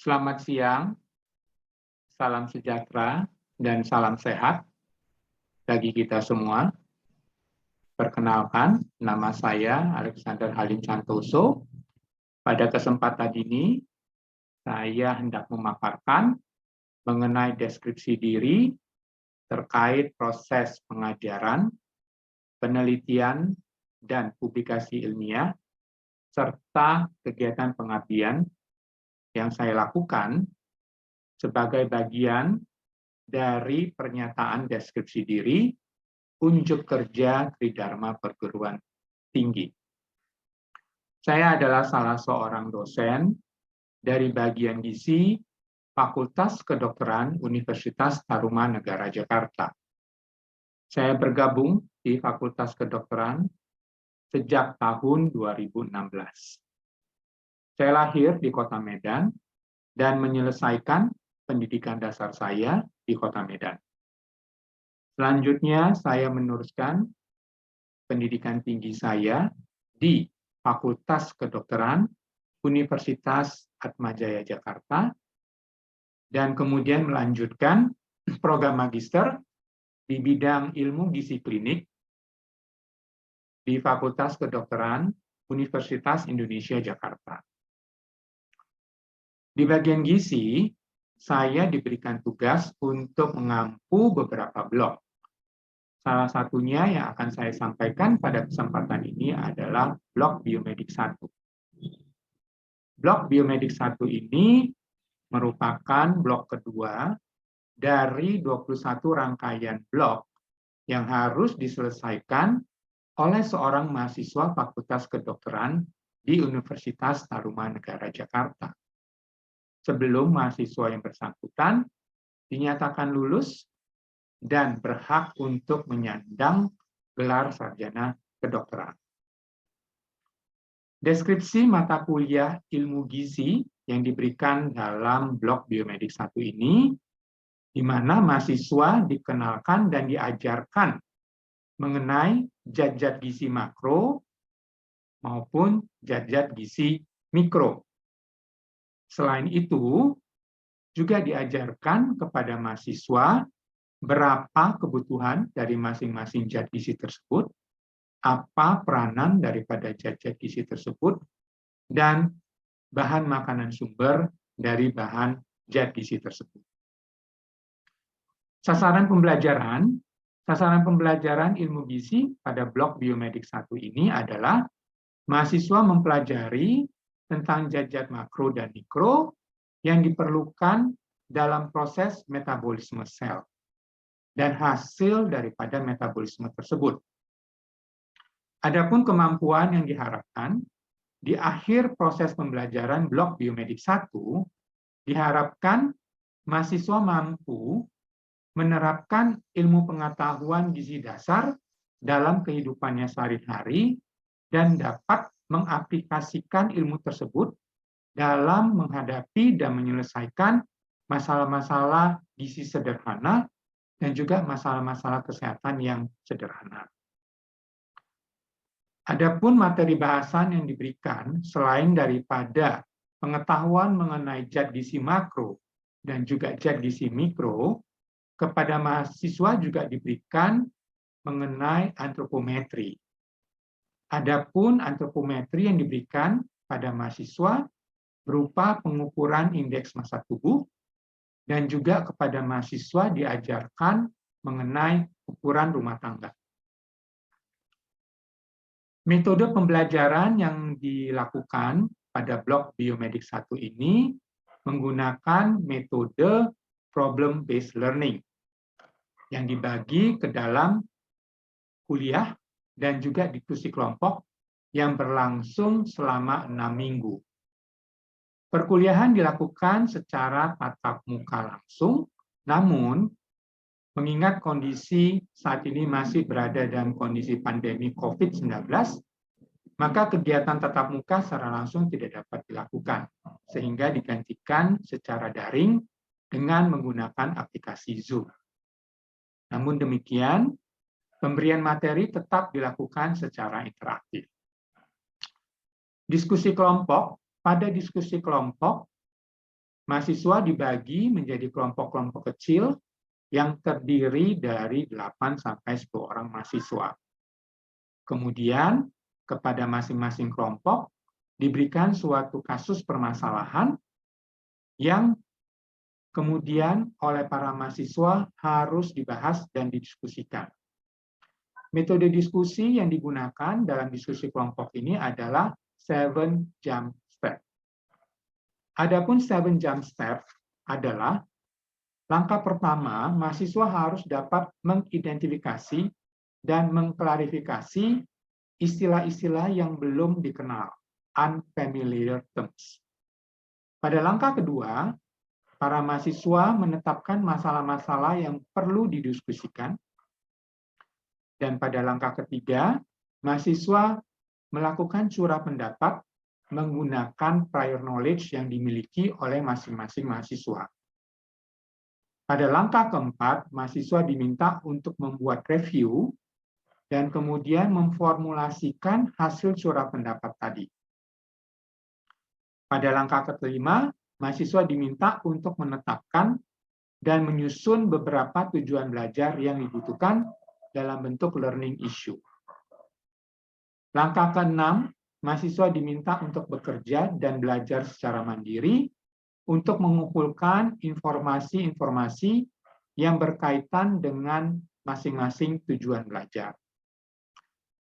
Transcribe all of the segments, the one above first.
Selamat siang, salam sejahtera, dan salam sehat bagi kita semua. Perkenalkan, nama saya Alexander Halim Santoso. Pada kesempatan ini, saya hendak memaparkan mengenai deskripsi diri terkait proses pengajaran, penelitian, dan publikasi ilmiah, serta kegiatan pengabdian yang saya lakukan sebagai bagian dari pernyataan deskripsi diri unjuk kerja Tridharma Perguruan Tinggi. Saya adalah salah seorang dosen dari bagian gizi Fakultas Kedokteran Universitas Tarumanegara Jakarta. Saya bergabung di Fakultas Kedokteran sejak tahun 2016. Saya lahir di Kota Medan dan menyelesaikan pendidikan dasar saya di Kota Medan. Selanjutnya, saya meneruskan pendidikan tinggi saya di Fakultas Kedokteran Universitas Atmajaya Jakarta, dan kemudian melanjutkan program magister di bidang ilmu gizi klinik di Fakultas Kedokteran Universitas Indonesia Jakarta. Di bagian gizi, saya diberikan tugas untuk mengampu beberapa blok. Salah satunya yang akan saya sampaikan pada kesempatan ini adalah blok Biomedik 1. Blok Biomedik 1 ini merupakan blok kedua dari 21 rangkaian blok yang harus diselesaikan oleh seorang mahasiswa Fakultas Kedokteran di Universitas Tarumanegara Jakarta. Sebelum mahasiswa yang bersangkutan dinyatakan lulus dan berhak untuk menyandang gelar sarjana kedokteran. Deskripsi mata kuliah ilmu gizi yang diberikan dalam blok Biomedik 1 ini, di mana mahasiswa dikenalkan dan diajarkan mengenai zat-zat gizi makro maupun zat-zat gizi mikro. Selain itu, juga diajarkan kepada mahasiswa berapa kebutuhan dari masing-masing zat gizi tersebut, apa peranan daripada zat-zat gizi tersebut, dan bahan makanan sumber dari bahan zat gizi tersebut. Sasaran pembelajaran ilmu gizi pada blok Biomedik 1 ini adalah mahasiswa mempelajari tentang zat-zat makro dan mikro yang diperlukan dalam proses metabolisme sel dan hasil daripada metabolisme tersebut. Adapun kemampuan yang diharapkan di akhir proses pembelajaran blok Biomedik 1, diharapkan mahasiswa mampu menerapkan ilmu pengetahuan gizi dasar dalam kehidupannya sehari-hari dan dapat mengaplikasikan ilmu tersebut dalam menghadapi dan menyelesaikan masalah-masalah gizi sederhana dan juga masalah-masalah kesehatan yang sederhana. Adapun materi bahasan yang diberikan selain daripada pengetahuan mengenai zat gizi makro dan juga zat gizi mikro, kepada mahasiswa juga diberikan mengenai antropometri. Adapun antropometri yang diberikan pada mahasiswa berupa pengukuran indeks massa tubuh, dan juga kepada mahasiswa diajarkan mengenai ukuran rumah tangga. Metode pembelajaran yang dilakukan pada blok Biomedik 1 ini menggunakan metode problem-based learning yang dibagi ke dalam kuliah dan juga diskusi kelompok yang berlangsung selama 6 minggu. Perkuliahan dilakukan secara tatap muka langsung, namun mengingat kondisi saat ini masih berada dalam kondisi pandemi COVID-19, maka kegiatan tatap muka secara langsung tidak dapat dilakukan, sehingga digantikan secara daring dengan menggunakan aplikasi Zoom. Namun demikian, pemberian materi tetap dilakukan secara interaktif. Diskusi kelompok, pada diskusi kelompok Mahasiswa dibagi menjadi kelompok-kelompok kecil yang terdiri dari 8 sampai 10 orang mahasiswa. Kemudian, kepada masing-masing kelompok diberikan suatu kasus permasalahan yang kemudian oleh para mahasiswa harus dibahas dan didiskusikan. Metode diskusi yang digunakan dalam diskusi kelompok ini adalah 7 jump step. Adapun 7 jump step adalah langkah pertama, mahasiswa harus dapat mengidentifikasi dan mengklarifikasi istilah-istilah yang belum dikenal, unfamiliar terms. Pada langkah kedua, para mahasiswa menetapkan masalah-masalah yang perlu didiskusikan. Dan pada langkah ketiga, mahasiswa melakukan curah pendapat menggunakan prior knowledge yang dimiliki oleh masing-masing mahasiswa. Pada langkah keempat, mahasiswa diminta untuk membuat review dan kemudian memformulasikan hasil curah pendapat tadi. Pada langkah kelima, mahasiswa diminta untuk menetapkan dan menyusun beberapa tujuan belajar yang dibutuhkan dalam bentuk learning issue. Langkah keenam, mahasiswa diminta untuk bekerja dan belajar secara mandiri untuk mengumpulkan informasi-informasi yang berkaitan dengan masing-masing tujuan belajar.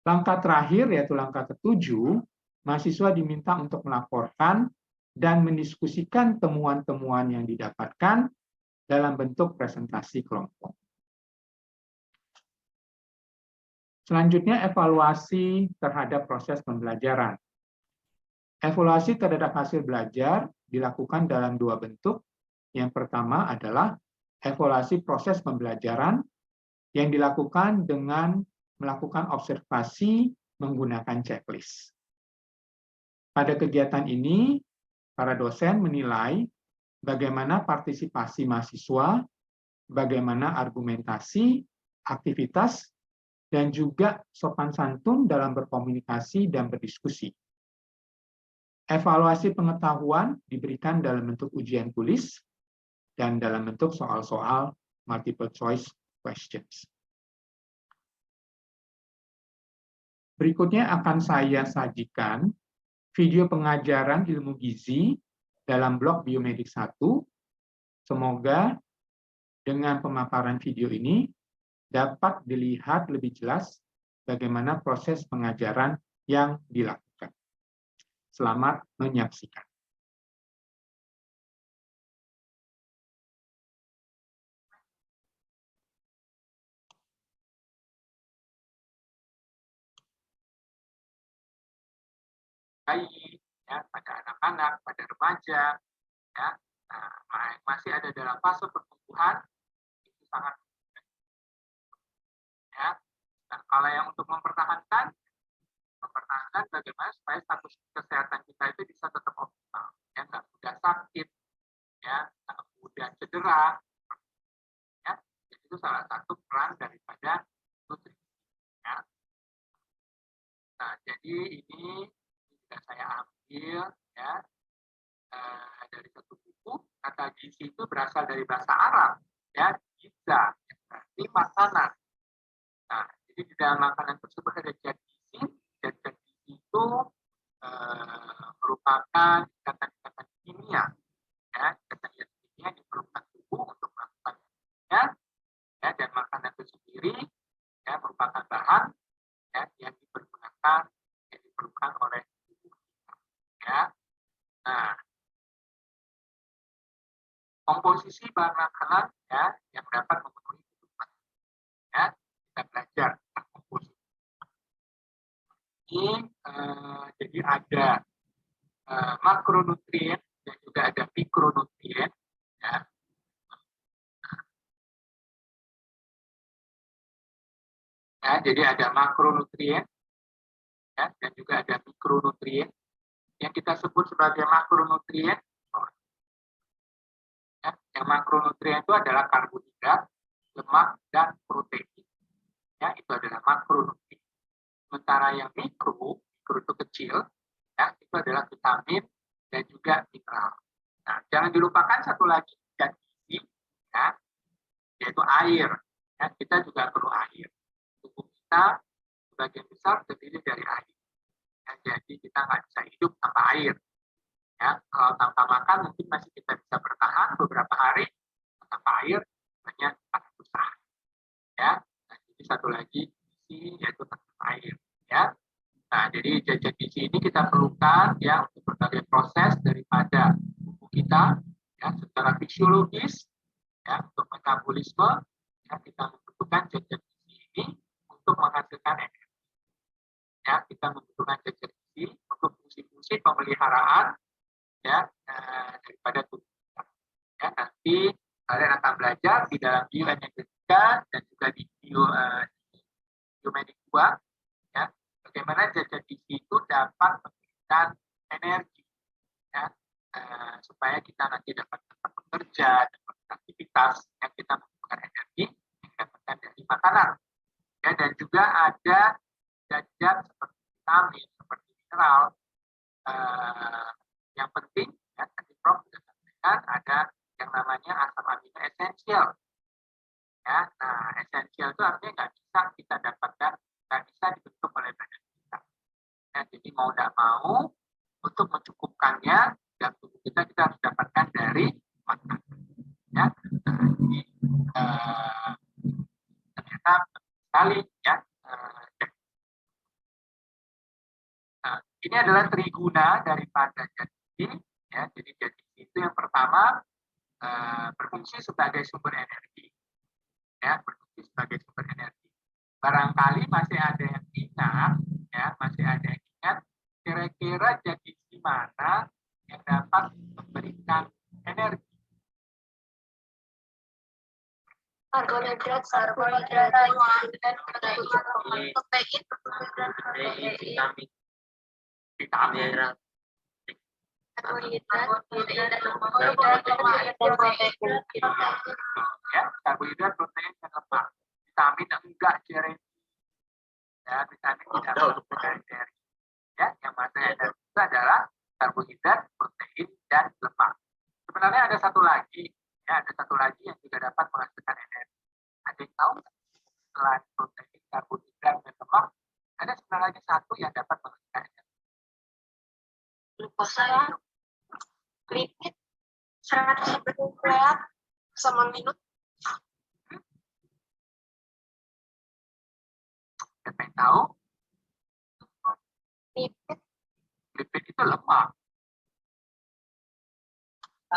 Langkah terakhir, yaitu langkah ketujuh, mahasiswa diminta untuk melaporkan dan mendiskusikan temuan-temuan yang didapatkan dalam bentuk presentasi kelompok. Selanjutnya, evaluasi terhadap proses pembelajaran. Evaluasi terhadap hasil belajar dilakukan dalam dua bentuk. Yang pertama adalah evaluasi proses pembelajaran yang dilakukan dengan melakukan observasi menggunakan checklist. Pada kegiatan ini, para dosen menilai bagaimana partisipasi mahasiswa, bagaimana argumentasi, aktivitas, dan juga sopan santun dalam berkomunikasi dan berdiskusi. Evaluasi pengetahuan diberikan dalam bentuk ujian tulis dan dalam bentuk soal-soal multiple choice questions. Berikutnya akan saya sajikan video pengajaran ilmu gizi dalam blok Biomedik 1. Semoga dengan pemaparan video ini dapat dilihat lebih jelas bagaimana proses pengajaran yang dilakukan. Selamat menyaksikan. Bayi, ya, pada anak-anak, pada remaja, ya, masih ada dalam fase pertumbuhan, itu sangat ya. Nah, kalau yang untuk mempertahankan bagaimana supaya status kesehatan kita itu bisa tetap optimal, ya, nggak mudah sakit, ya, nggak mudah cedera, ya. Jadi itu salah satu peran daripada nutrisi. Ya. Nah, jadi ini juga saya ambil ya dari satu buku. Kata gizi itu berasal dari bahasa Arab, ya, giza, berarti makanan. Nah, jadi di dalam makanan tersebut ada zat gizi, dan zat gizi itu merupakan ikatan-ikatan kimia, ya, ikatan kimia yang diperlukan tubuh untuk melakukan ya, dan makanan itu sendiri ya merupakan bahan ya, yang diperlukan oleh tubuh kita. Ya. Nah, komposisi bahan makanan ya yang dapat memenuhi kebutuhan. Ya, kita belajar tentang komposisi. Ini jadi ada makronutrien dan juga ada mikronutrien. Ya. Ya, jadi ada makronutrien ya, dan juga ada mikronutrien. Yang kita sebut sebagai makronutrien, ya, yang makronutrien itu adalah karbohidrat, lemak, dan protein. Ya, itu adalah makronutrien. Sementara yang mikro itu kecil, ya, itu adalah vitamin dan juga mineral. Nah, Jangan dilupakan satu lagi zat gizi, ya, yaitu air. Ya, kita juga perlu air. Tubuh kita sebagian besar terdiri dari air. Ya, jadi kita nggak bisa hidup tanpa air. Ya, kalau tanpa makan mungkin masih kita bisa bertahan beberapa hari, tanpa air hanya akan susah. Ya, nah, jadi satu lagi gizi yaitu tentang air. Ya, nah jadi zat gizi ini kita perlukan ya untuk berbagai proses daripada tubuh kita ya secara fisiologis ya untuk metabolisme ya kita membutuhkan zat gizi ini untuk menghasilkan energi. Ya, kita membutuhkan zat gizi untuk fungsi-fungsi pemeliharaan ya daripada tubuh kita. Ya, nanti kalian akan belajar di dalam bioenergetika dan juga di biomedik 2 ya bagaimana zat gizi itu dapat memberikan energi ya supaya kita nanti dapat tetap bekerja dan beraktivitas yang kita membutuhkan energi yang didapatkan dari makanan ya dan juga ada zat-zat seperti vitamin seperti mineral yang penting ya tadi Prof sudah sampaikan ada yang namanya asam amino esensial ya nah esensial itu artinya nggak bisa kita dapatkan nggak bisa dibentuk oleh badan kita ya jadi mau tidak mau untuk mencukupkannya dalam tubuh kita harus dapatkan dari makanan ya nah, jadi ternyata sekali ya ini adalah triguna daripada zat gizi ya jadi zat gizi itu yang pertama berfungsi sebagai sumber energi ya berfungsi sebagai sumber energi barangkali masih ada yang ingat ya masih ada yang ingat kira-kira zat gizi mana yang dapat memberikan energi karbohidrat, dan protein, vitamin, karbohidrat, protein, dan lemak. Vitamin enggak Jeremy. Ya, vitamin tidak memberikan energi. Ya, yang mana energi itu adalah karbohidrat, protein, dan lemak. Sebenarnya ada satu lagi, ya, ada satu lagi yang juga dapat menghasilkan energi. Ada yang tahu selain protein, karbohidrat, dan lemak, ada sebenarnya lagi satu yang dapat menghasilkan energi. Glukosa, lipid, 100 nukleat sama minut. Siapa yang tahu? Lipid. Lipid itu lemak.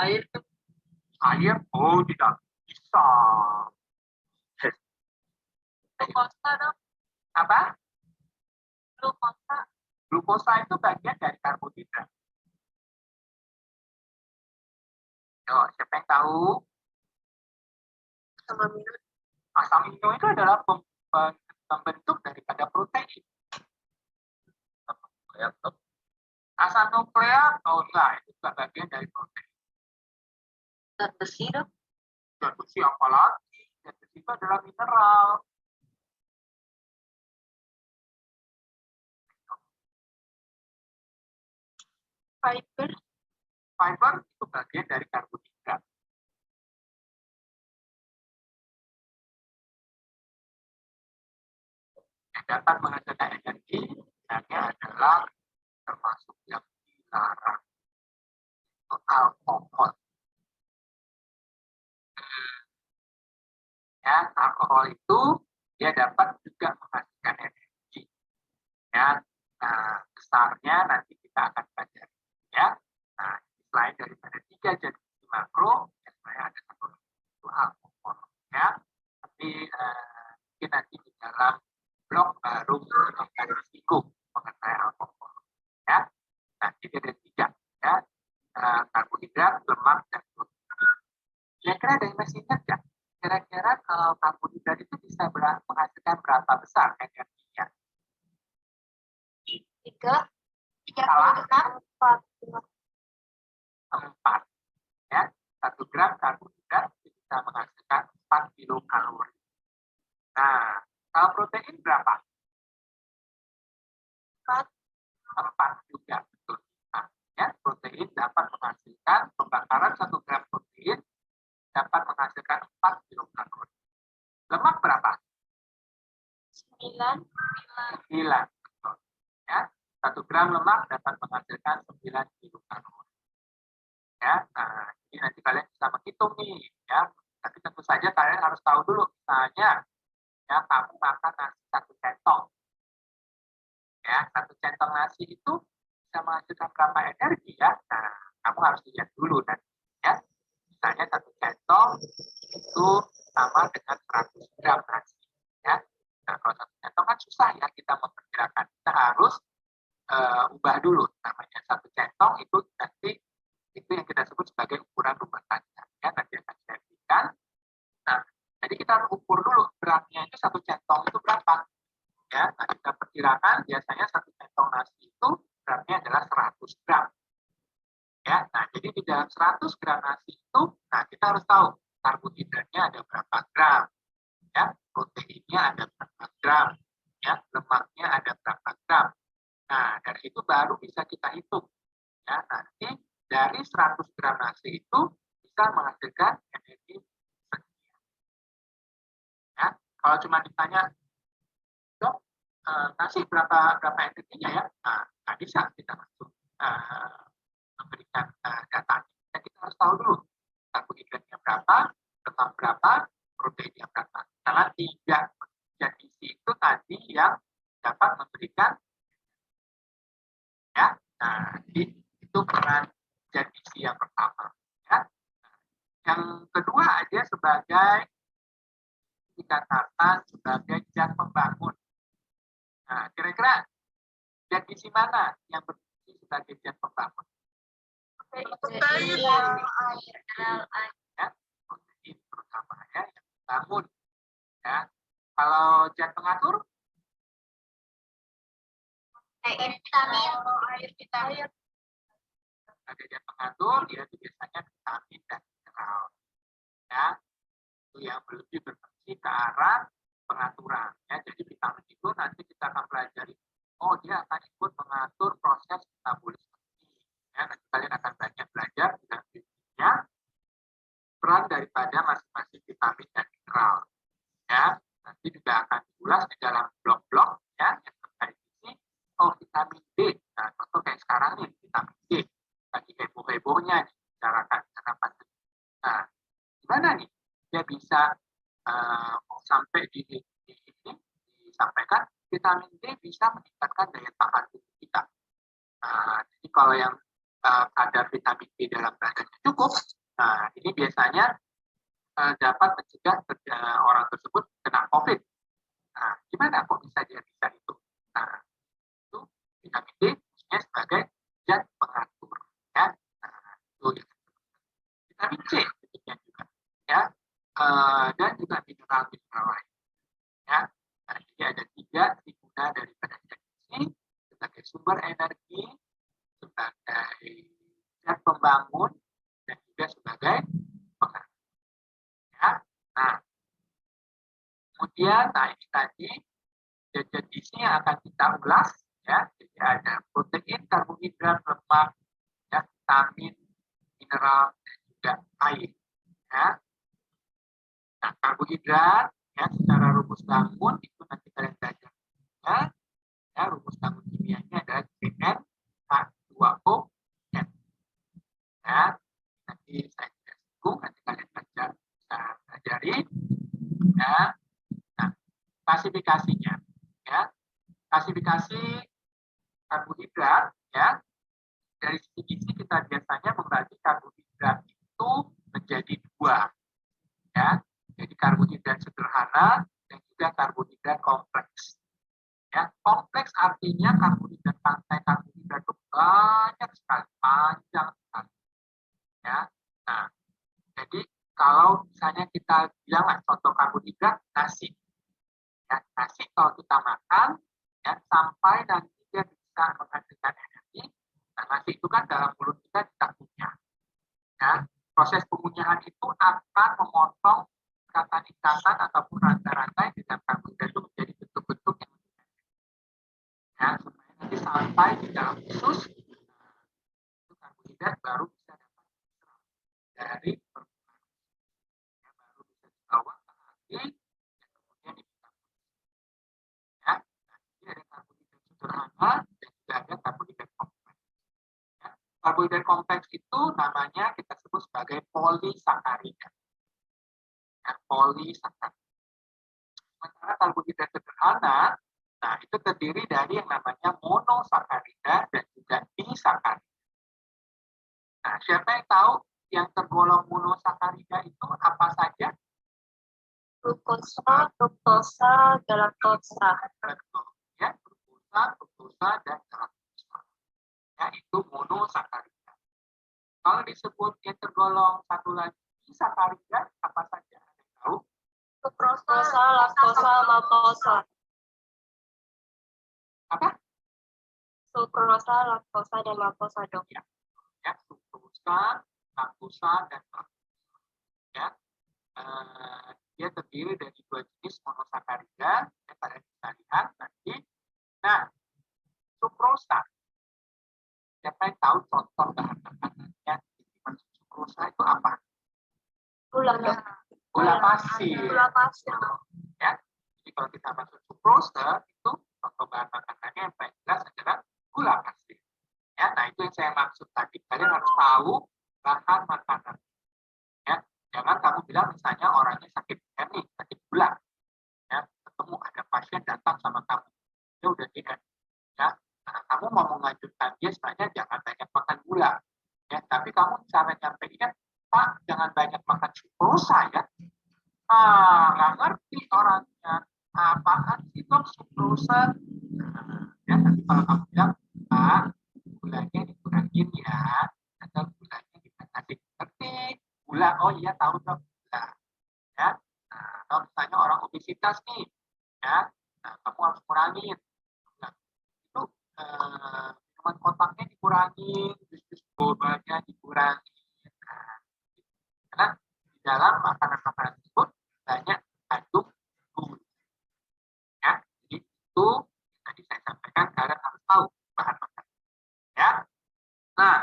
Air. Air? Oh, tidak bisa. Glukosa dong. Apa? Glukosa. Glukosa itu bagian dari karbohidrat. Yo, siapa yang tahu? Asam amino. Asam amino itu adalah pembentuk daripada protein. Asam nukleat, oh enggak, itu juga bagian dari protein. Zat besi dong. Zat besi apalagi? Zat besi itu adalah mineral. Fiber. Fiber itu bagian dari karbohidrat. Yang dapat menghasilkan energi, misalnya adalah termasuk yang dilarang. Itu alkohol. Ya, alkohol itu dia dapat juga menghasilkan energi. Ya, nah, besarnya nanti kita akan pelajari. Ya, nah, selain daripada 3 zat gizi makro, yang sebenarnya ada satu itu alkohol. Ya, tapi mungkin nanti di dalam blog baru kita akan disinggung mengenai alkohol. Ya, nah jadi ada 3 ya, karbohidrat, lemak, dan protein. Kira-kira ada yang masih ingat nggak? Kira-kira kalau karbohidrat itu bisa menghasilkan berapa besar energinya? 3, 4. Ya, 1 gram karbohidrat bisa menghasilkan 4 kilokalori. Nah, kalau protein berapa? 4 juga, betul. Nah, ya, protein protein dapat menghasilkan pembakaran 1 gram protein dapat menghasilkan 4 kilokalori. Lemak berapa? 9. 9. Ya, 1 gram lemak dapat menghasilkan 9 kilokalori. Ya, nah ini nanti kalian bisa menghitung nih, ya. Tapi tentu saja kalian harus tahu dulu, misalnya, ya kamu makan nasi 1 centong, ya 1 centong nasi itu bisa menghasilkan berapa energi ya? Nah, kamu harus lihat dulu dan ya, misalnya 1 centong itu sama dengan 100 gram nasi, ya. Nah, kalau 1 centong kan susah ya kita memperkirakan, kita harus ubah dulu, namanya 1 centong itu nanti itu yang kita sebut sebagai ukuran rumah tangga, ya nanti akan saya berikan. Nah, jadi kita harus ukur dulu beratnya itu 1 centong itu berapa, ya. Nah, kita perkirakan biasanya 1 centong nasi itu beratnya adalah 100 gram, ya. Nah, jadi di dalam 100 gram nasi itu, nah kita harus tahu karbohidratnya ada berapa gram, ya, proteinnya ada berapa gram, ya, lemaknya ada berapa gram. Nah, dari itu baru bisa kita hitung, ya. Nanti dari 100 gram nasi itu bisa menghasilkan energi sekian. Ya, kalau cuma ditanya, dok, nasi berapa energinya ya? Nah, nggak bisa kita langsung memberikan data. Ya, kita harus tahu dulu karbohidratnya berapa, lemak berapa, proteinnya berapa. Karena 3 gizi itu tadi yang dapat memberikan, ya. Nah, itu peran zat gizi yang pertama, ya. Yang kedua aja sebagai dikatakan sebagai zat pembangun. Nah, kira-kira zat gizi mana yang berfungsi sebagai zat pembangun? Protein. Ya, protein terutama ya yang membangun. Ya. Kalau zat pengatur? Vitamin. Ada zat pengatur, dia itu biasanya vitamin dan mineral. Ya, itu yang lebih berfungsi ke arah pengaturan. Ya, jadi vitamin itu nanti kita akan pelajari. Oh, dia akan ikut mengatur proses metabolisme. Ya, nanti kalian akan banyak belajar dengan fisiknya peran daripada masing-masing vitamin dan mineral. Ya, nanti juga akan diulas di dalam blok-blok ya yang terkait ini. Oh, vitamin D. Nah, contoh kayak sekarang nih vitamin D. Lagi heboh-hebohnya dibicarakan kenapa. Nah, gimana nih dia bisa sampai disampaikan vitamin D bisa meningkatkan daya tahan tubuh kita. Jadi kalau yang kadar vitamin D dalam badannya cukup, nah ini biasanya dapat mencegah orang tersebut kena COVID. Nah, gimana kok bisa dia bisa itu? Nah, itu vitamin D fungsinya sebagai zat pengatur, ya. Nah, itu vitamin C bentuknya juga, ya, dan juga mineral-mineral lain, ya. Nah, jadi ada 3 guna daripada zat gizi sebagai sumber energi, sebagai zat pembangun, dan juga sebagai pengatur. Ya. Nah, kemudian, nah ini tadi zat gizi yang akan kita ulas, ya. Jadi ada protein, karbohidrat, lemak, ya, vitamin, mineral, dan juga air. Ya. Nah, karbohidrat, ya, secara rumus bangun itu nanti kalian belajar. Ya, rumus bangun kimianya adalah CnH2O. Ya, nanti saya tidak singgung, nanti kalian bisa pelajari. Ya. Nah, klasifikasinya, ya, klasifikasi karbohidrat, ya, dari sisi gizi kita biasanya membagi karbohidrat itu menjadi 2, ya, jadi karbohidrat sederhana dan juga karbohidrat kompleks. Ya, kompleks artinya karbohidrat karbohidrat itu banyak sekali, panjang sekali. Ya, nah, jadi kalau misalnya kita bilang contoh karbohidrat nasi. Ya, nasi kalau kita makan, ya, sampai nanti dia bisa menghasilkan energi. Nah, nasi itu kan dalam mulut kita kunyah. Ya, proses pengunyahan itu akan memotong ikatan-ikatan ataupun rantai-rantai di dalam karbohidrat itu menjadi bentuk-bentuk yang lebih pendek. Ya, supaya nanti sampai di dalam usus, itu karbohidrat dan juga ada karbohidrat kompleks. Ya. Karbohidrat kompleks itu namanya kita sebut sebagai polisakarida. Ya, polisakarida. Sementara karbohidrat sederhana, nah itu terdiri dari yang namanya monosakarida dan juga disakarida. Nah, siapa yang tahu yang tergolong monosakarida itu apa saja? Glukosa, fruktosa, galaktosa. Betul. Ya, fruktosa, dan galaktosa. Ya, itu monosakarida. Kalau disebut yang tergolong satu lagi disakarida, apa saja? Ada yang tahu? Fruktosa, laktosa, maltosa. Apa? Sukrosa, laktosa, dan maltosa, dok. Ya, fruktosa, laktosa, dan maltosa. Ya, dia terdiri dari dua jenis monosakarida yang pada kita lihat nanti. Nah, sukrosa. Siapa yang tahu contoh bahan makanannya? Sukrosa itu apa? Gula, dok. Gula pasir. Gula pasir. Ya, jadi kalau kita masuk sukrosa itu contoh bahan makanannya yang paling jelas adalah gula pasir. Ya, nah itu yang saya maksud tadi. Kalian harus tahu bahan makanan. Ya, jangan kamu bilang misalnya orangnya sakit nih, sakit gula. Ya, ketemu ada pasien datang sama kamu. Dia udah tidak. Ya, nah, kamu mau mengajukan dia sebenarnya jangan banyak makan gula. Ya, tapi kamu cara nyampeinnya, Pak, jangan banyak makan sukrosa ya. Nggak ngerti orangnya. Apaan sih dok sukrosa? Nah, ya, tapi kalau kamu bilang, Pak, gulanya dikurangin ya, atau gulanya kita kasih ngerti. Gula, oh iya tahu dok, gula. Ya, nah, atau misalnya orang obesitas nih, ya, nah, kamu harus kurangin. Nah, itu minuman kotaknya dikurangin, jus bobanya dikurangin. Nah, karena di dalam makanan-makanan tersebut banyak kandung gula. Ya, jadi itu tadi saya sampaikan kalian harus tahu bahan makanan. Ya, nah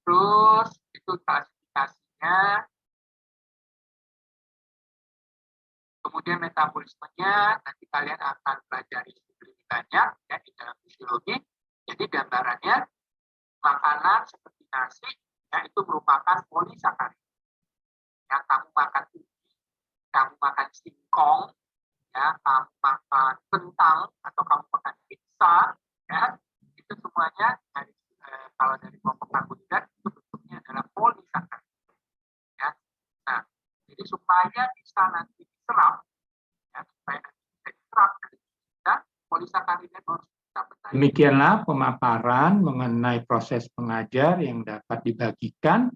terus itu klasifikasinya. Kemudian metabolismenya nanti kalian akan pelajari lebih banyak ya di dalam fisiologi. Jadi gambarannya makanan seperti nasi ya itu merupakan polisakarida. Ya, kamu makan ubi, kamu makan singkong, ya kamu makan kentang atau kamu makan pizza, ya itu semuanya dari kalau dari kelompok karbohidrat itu bentuknya adalah polisakarida. Ya, nah jadi supaya bisa nanti diserap, ya, supaya nanti bisa diserap dan polisakarida harus kita betul. Demikianlah pemaparan mengenai proses pengajar yang dapat dibagikan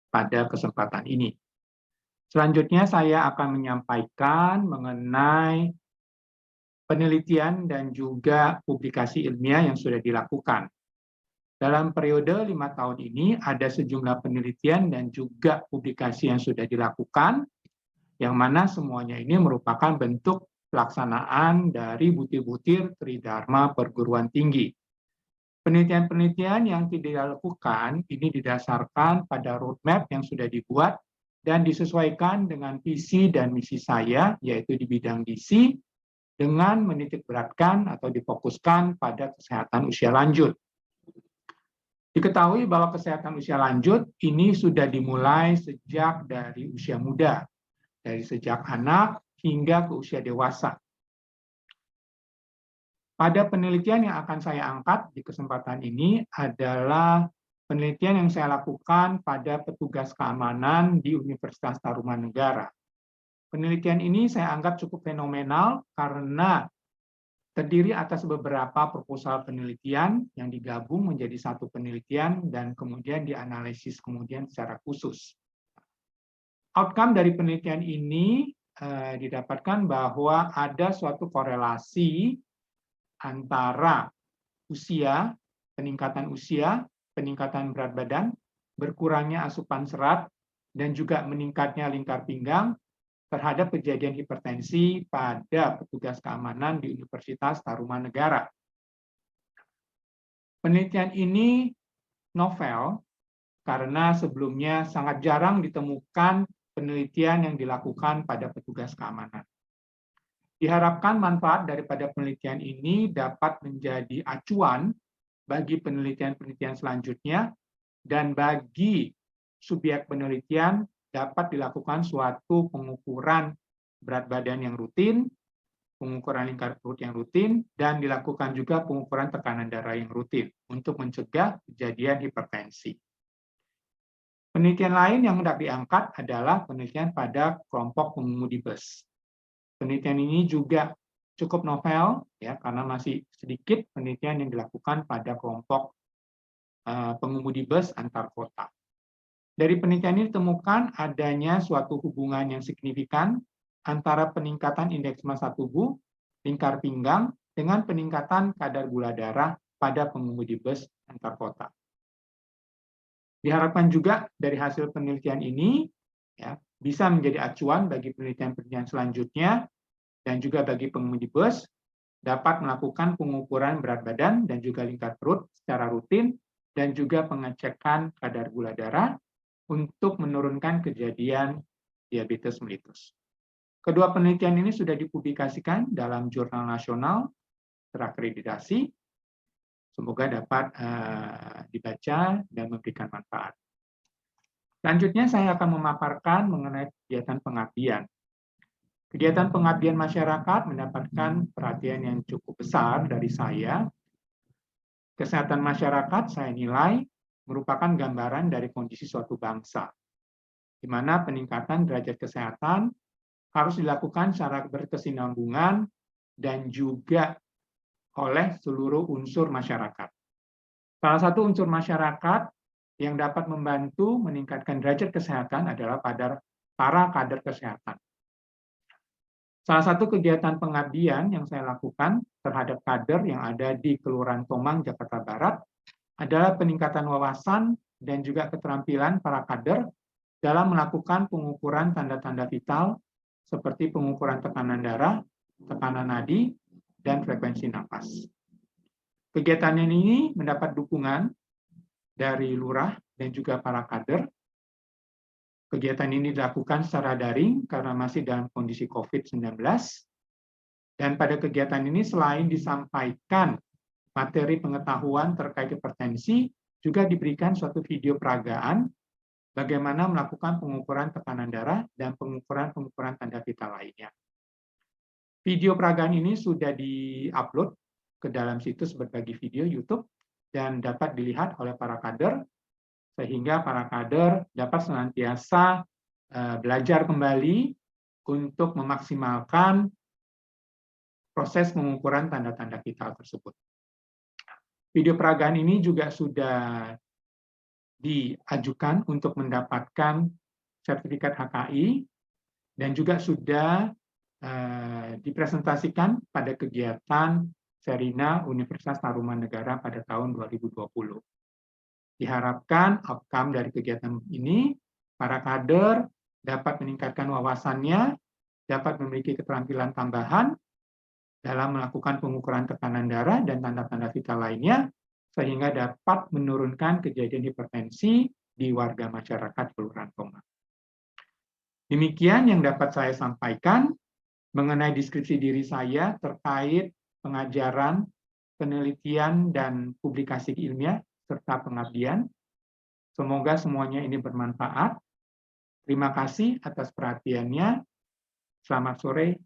pada kesempatan ini. Selanjutnya saya akan menyampaikan mengenai penelitian dan juga publikasi ilmiah yang sudah dilakukan. Dalam periode 5 tahun ini ada sejumlah penelitian dan juga publikasi yang sudah dilakukan, yang mana semuanya ini merupakan bentuk pelaksanaan dari butir-butir Tridharma perguruan tinggi. Penelitian-penelitian yang dilakukan ini didasarkan pada roadmap yang sudah dibuat dan disesuaikan dengan visi dan misi saya, yaitu di bidang gizi, dengan menitikberatkan atau difokuskan pada kesehatan usia lanjut. Diketahui bahwa kesehatan usia lanjut ini sudah dimulai sejak dari usia muda, dari sejak anak hingga ke usia dewasa. Pada penelitian yang akan saya angkat di kesempatan ini adalah penelitian yang saya lakukan pada petugas keamanan di Universitas Tarumanegara. Penelitian ini saya anggap cukup fenomenal karena terdiri atas beberapa proposal penelitian yang digabung menjadi satu penelitian dan kemudian dianalisis kemudian secara khusus. Outcome dari penelitian ini didapatkan bahwa ada suatu korelasi antara usia, peningkatan berat badan, berkurangnya asupan serat, dan juga meningkatnya lingkar pinggang terhadap kejadian hipertensi pada petugas keamanan di Universitas Tarumanegara. Penelitian ini novel karena sebelumnya sangat jarang ditemukan penelitian yang dilakukan pada petugas keamanan. Diharapkan manfaat daripada penelitian ini dapat menjadi acuan bagi penelitian-penelitian selanjutnya, dan bagi subjek penelitian dapat dilakukan suatu pengukuran berat badan yang rutin, pengukuran lingkar perut yang rutin, dan dilakukan juga pengukuran tekanan darah yang rutin untuk mencegah kejadian hipertensi. Penelitian lain yang hendak diangkat adalah penelitian pada kelompok pengemudi bus. Penelitian ini juga cukup novel, ya, karena masih sedikit penelitian yang dilakukan pada kelompok pengemudi bus antar kota. Dari penelitian ini ditemukan adanya suatu hubungan yang signifikan antara peningkatan indeks massa tubuh, lingkar pinggang, dengan peningkatan kadar gula darah pada pengemudi bus antar kota. Diharapkan juga dari hasil penelitian ini ya, bisa menjadi acuan bagi penelitian-penelitian selanjutnya dan juga bagi pengemudi bus dapat melakukan pengukuran berat badan dan juga lingkar perut secara rutin dan juga pengecekan kadar gula darah untuk menurunkan kejadian diabetes mellitus. Kedua penelitian ini sudah dipublikasikan dalam jurnal nasional terakreditasi. Semoga dapat dibaca dan memberikan manfaat. Selanjutnya saya akan memaparkan mengenai kegiatan pengabdian. Kegiatan pengabdian masyarakat mendapatkan perhatian yang cukup besar dari saya. Kesehatan masyarakat saya nilai merupakan gambaran dari kondisi suatu bangsa, di mana peningkatan derajat kesehatan harus dilakukan secara berkesinambungan dan juga oleh seluruh unsur masyarakat. Salah satu unsur masyarakat yang dapat membantu meningkatkan derajat kesehatan adalah pada para kader kesehatan. Salah satu kegiatan pengabdian yang saya lakukan terhadap kader yang ada di Kelurahan Tomang, Jakarta Barat adalah peningkatan wawasan dan juga keterampilan para kader dalam melakukan pengukuran tanda-tanda vital seperti pengukuran tekanan darah, tekanan nadi, dan frekuensi napas. Kegiatan ini mendapat dukungan dari lurah dan juga para kader. Kegiatan ini dilakukan secara daring karena masih dalam kondisi COVID-19. Dan pada kegiatan ini selain disampaikan materi pengetahuan terkait hipertensi, juga diberikan suatu video peragaan bagaimana melakukan pengukuran tekanan darah dan pengukuran tanda vital lainnya. Video peragaan ini sudah di-upload ke dalam situs berbagi video YouTube dan dapat dilihat oleh para kader, sehingga para kader dapat senantiasa belajar kembali untuk memaksimalkan proses pengukuran tanda-tanda vital tersebut. Video peragaan ini juga sudah diajukan untuk mendapatkan sertifikat HKI dan juga sudah dipresentasikan pada kegiatan Serina Universitas Tarumanegara pada tahun 2020. Diharapkan outcome dari kegiatan ini, para kader dapat meningkatkan wawasannya, dapat memiliki keterampilan tambahan dalam melakukan pengukuran tekanan darah dan tanda-tanda vital lainnya, sehingga dapat menurunkan kejadian hipertensi di warga masyarakat Kelurahan Tomang. Demikian yang dapat saya sampaikan mengenai deskripsi diri saya terkait pengajaran, penelitian, dan publikasi ilmiah, serta pengabdian. Semoga semuanya ini bermanfaat. Terima kasih atas perhatiannya. Selamat sore,